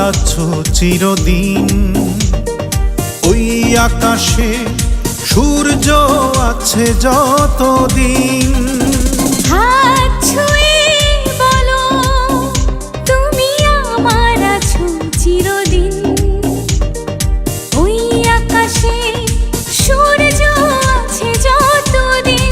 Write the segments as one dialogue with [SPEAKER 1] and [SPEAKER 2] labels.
[SPEAKER 1] আছো চিরদিন। ওই আকাশে সূর্য আছে যতদিন।
[SPEAKER 2] হাত ছুঁয়ে বলো তুমি আমার আছো চিরদিন। ওই আকাশে সূর্য আছে যতদিন।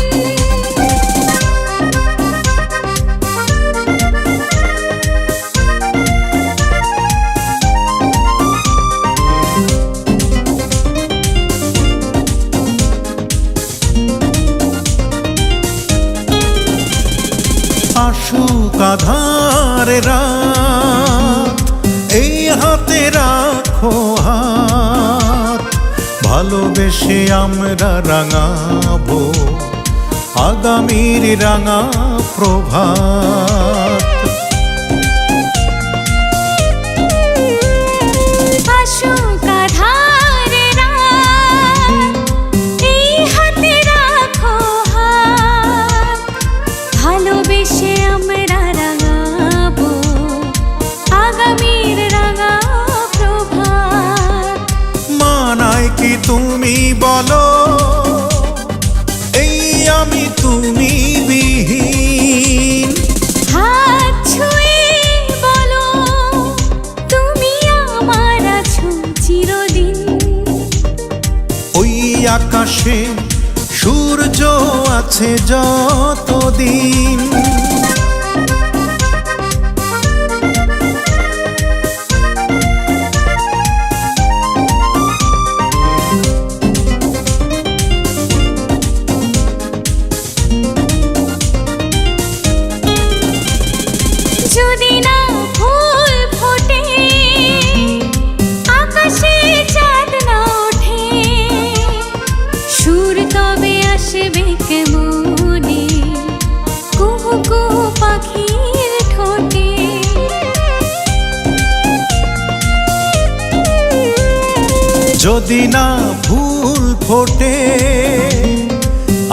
[SPEAKER 1] আসুক আঁধার রাত, এই হাতে রাখো হাত। ভালোবেসে আমরা রাঙাবো আগামীর রাঙা প্রভাত।
[SPEAKER 2] আসুক আঁধার রাত, এই হাতে রাখো হাত। ভালোবেসে আমরা রাঙাবো আগামীর রাঙা প্রভাত।
[SPEAKER 1] মানায় কি তুমি বলো, এই আমি তুমি বিহীন।
[SPEAKER 2] হাত ছুঁয়ে বলো তুমি আমার আছো চিরদিন।
[SPEAKER 1] ওই আকাশে সূর্য আছে যতদিন।
[SPEAKER 2] যদি না ফুল ফোটে, আকাশে চাঁদ না ওঠে, সুর তবে আসবে কেমনে কুহু কুহু পাখির ঠোঁটে।
[SPEAKER 1] যদি না ফুল ফোটে,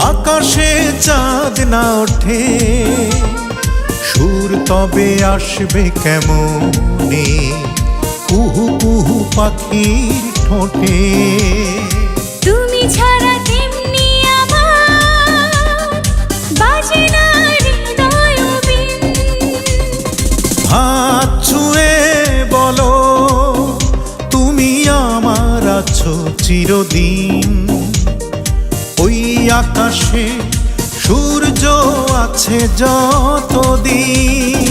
[SPEAKER 1] আকাশে চাঁদ না ওঠে, সুর তবে আসবে কেমনে কুহু কুহু পাখির ঠোঁটে।
[SPEAKER 2] তুমি ছাড়া তেমনি আমার বাজে না হৃদয় বিন।
[SPEAKER 1] হাত ছুঁয়ে বলো তুমি আমার আছো চিরদিন। ওই আকাশে সূর্য আছে যতদিন।